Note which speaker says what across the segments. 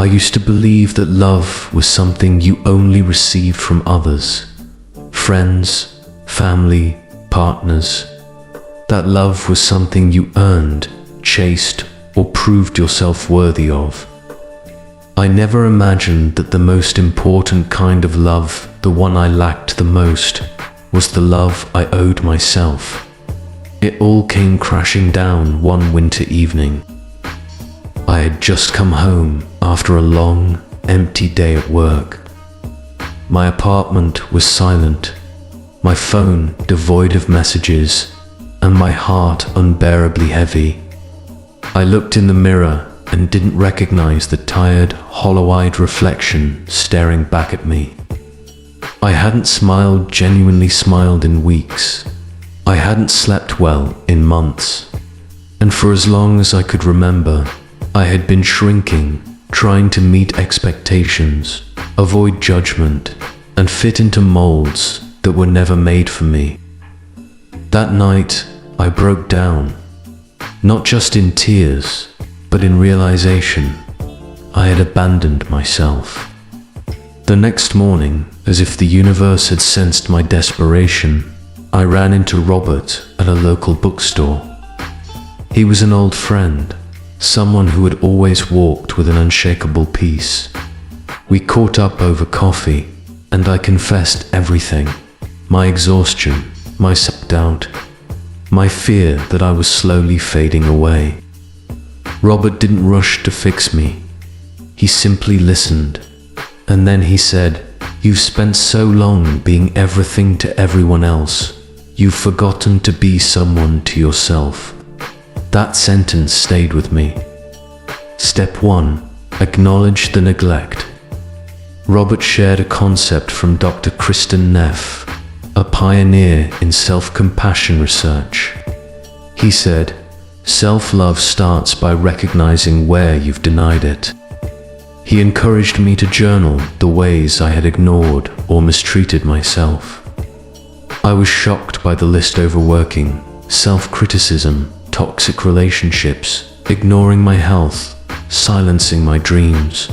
Speaker 1: I used to believe that love was something you only received from others, friends, family, partners. That love was something you earned, chased, or proved yourself worthy of. I never imagined that the most important kind of love, the one I lacked the most, was the love I owed myself. It all came crashing down one winter evening. I had just come home after a long, empty day at work. My apartment was silent, my phone devoid of messages, and my heart unbearably heavy. I looked in the mirror and didn't recognize the tired, hollow-eyed reflection staring back at me. I hadn't genuinely smiled in weeks. I hadn't slept well in months. And for as long as I could remember, I had been shrinking, trying to meet expectations, avoid judgment, and fit into molds that were never made for me. That night, I broke down, not just in tears, but in realization. I had abandoned myself. The next morning, as if the universe had sensed my desperation, I ran into Robert at a local bookstore. He was an old friend, someone who had always walked with an unshakable peace. We caught up over coffee, and I confessed everything: my exhaustion, my self-doubt, my fear that I was slowly fading away. Robert didn't rush to fix me. He simply listened, and then he said, "You've spent so long being everything to everyone else, you've forgotten to be someone to yourself." That sentence stayed with me. Step 1. Acknowledge the neglect. Robert shared a concept from Dr. Kristen Neff, a pioneer in self-compassion research. He said, "Self-love starts by recognizing where you've denied it." He encouraged me to journal the ways I had ignored or mistreated myself. I was shocked by the list: overworking, self-criticism, toxic relationships, ignoring my health, silencing my dreams.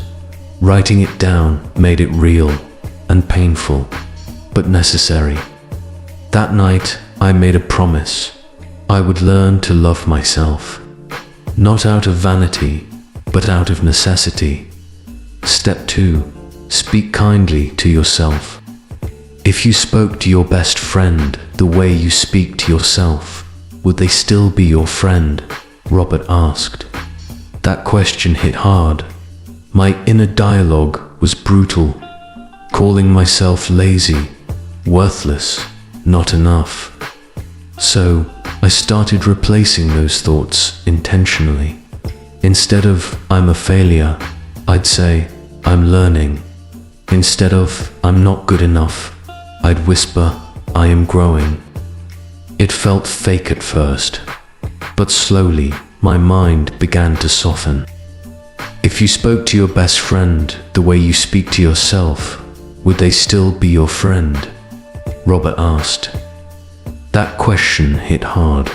Speaker 1: Writing it down made it real and painful, but necessary. That night, I made a promise. I would learn to love myself, not out of vanity, but out of necessity. Step 2. Speak kindly to yourself. If you spoke to your best friend the way you speak to yourself, would they still be your friend? Robert asked. That question hit hard. My inner dialogue was brutal, calling myself lazy, worthless, not enough. So, I started replacing those thoughts intentionally. Instead of "I'm a failure," I'd say "I'm learning." Instead of "I'm not good enough," I'd whisper "I am growing." It felt fake at first, but slowly my mind began to soften. If you spoke to your best friend the way you speak to yourself, would they still be your friend? Robert asked. That question hit hard.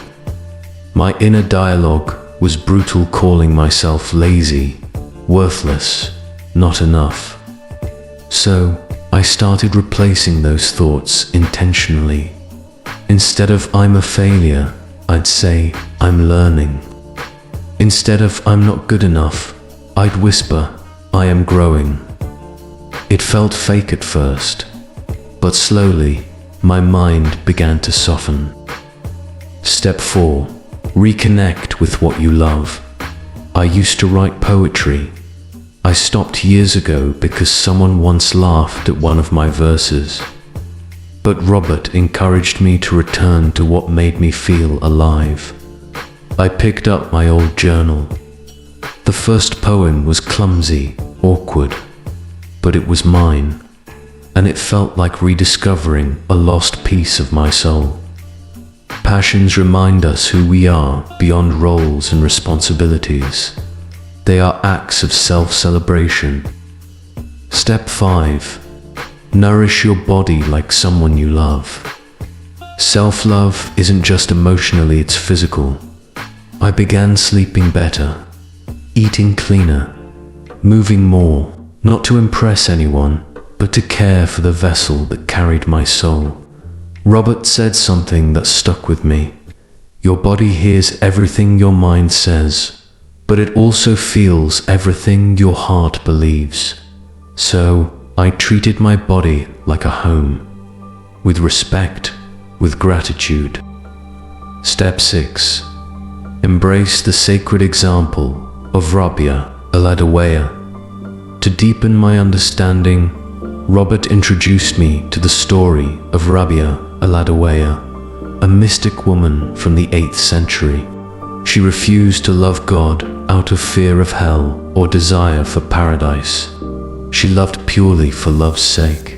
Speaker 1: My inner dialogue was brutal, calling myself lazy, worthless, not enough. So, I started replacing those thoughts intentionally. Instead of "I'm a failure," I'd say "I'm learning." Instead of "I'm not good enough," I'd whisper "I am growing." It felt fake at first, but slowly, my mind began to soften. Step 4. Reconnect with what you love. I used to write poetry. I stopped years ago because someone once laughed at one of my verses. But Robert encouraged me to return to what made me feel alive. I picked up my old journal. The first poem was clumsy, awkward, but it was mine, and it felt like rediscovering a lost piece of my soul. Passions remind us who we are beyond roles and responsibilities. They are acts of self-celebration. Step 5. Nourish your body like someone you love. Self-love isn't just emotionally, it's physical. I began sleeping better, eating cleaner, moving more, not to impress anyone, but to care for the vessel that carried my soul. Robert said something that stuck with me. Your body hears everything your mind says, but it also feels everything your heart believes. So I treated my body like a home, with respect, with gratitude. Step 6. Embrace the sacred example of Rabia Aladeweya. To deepen my understanding, Robert introduced me to the story of Rabia Aladeweya, a mystic woman from the 8th century. She refused to love God out of fear of hell or desire for paradise. She loved purely for love's sake.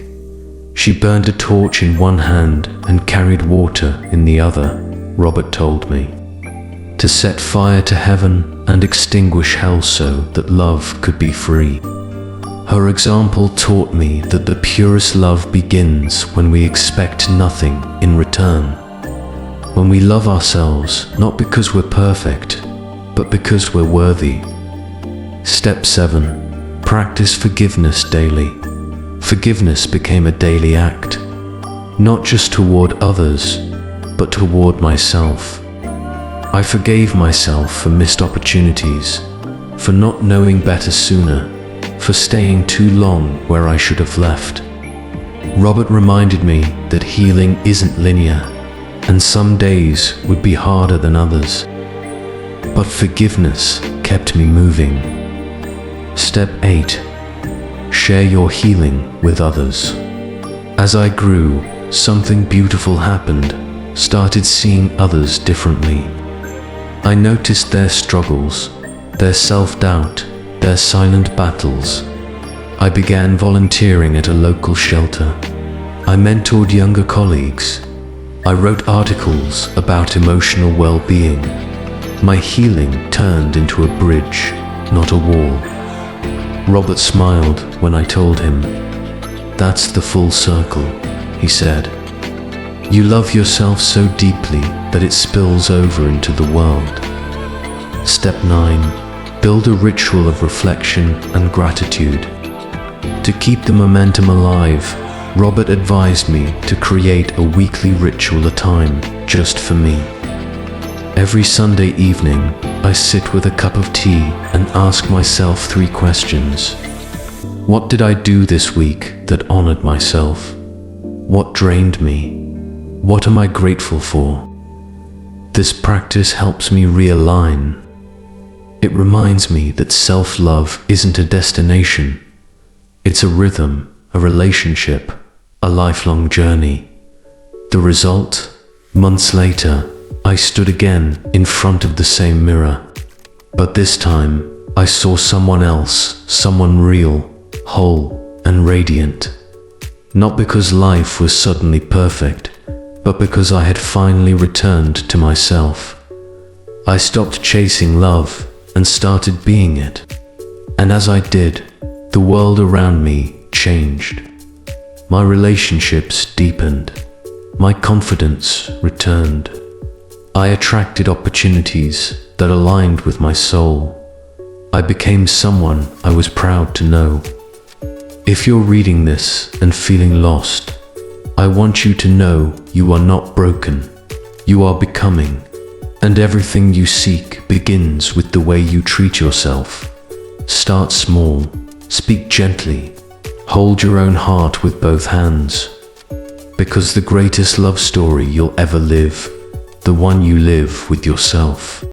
Speaker 1: She burned a torch in one hand and carried water in the other, Robert told me, to set fire to heaven and extinguish hell so that love could be free. Her example taught me that the purest love begins when we expect nothing in return. When we love ourselves, not because we're perfect, but because we're worthy. Step 7. Practice forgiveness daily. Forgiveness became a daily act, not just toward others, but toward myself. I forgave myself for missed opportunities, for not knowing better sooner, for staying too long where I should have left. Robert reminded me that healing isn't linear, and some days would be harder than others. But forgiveness kept me moving. Step 8. Share your healing with others. As I grew, something beautiful happened. Started seeing others differently. I noticed their struggles, their self-doubt, their silent battles. I began volunteering at a local shelter. I mentored younger colleagues. I wrote articles about emotional well-being. My healing turned into a bridge, not a wall. Robert smiled when I told him, "That's the full circle," he said. You love yourself so deeply that it spills over into the world. Step 9. Build a ritual of reflection and gratitude. To keep the momentum alive, Robert advised me to create a weekly ritual at a time just for me. Every Sunday evening, I sit with a cup of tea and ask myself 3 questions. What did I do this week that honored myself? What drained me? What am I grateful for? This practice helps me realign. It reminds me that self-love isn't a destination. It's a rhythm, a relationship, a lifelong journey. The result? Months later, I stood again in front of the same mirror. But this time, I saw someone else, someone real, whole, and radiant. Not because life was suddenly perfect, but because I had finally returned to myself. I stopped chasing love and started being it. And as I did, the world around me changed. My relationships deepened. My confidence returned. I attracted opportunities that aligned with my soul. I became someone I was proud to know. If you're reading this and feeling lost, I want you to know you are not broken. You are becoming, and everything you seek begins with the way you treat yourself. Start small, speak gently, hold your own heart with both hands. Because the greatest love story you'll ever live, the one you live with yourself.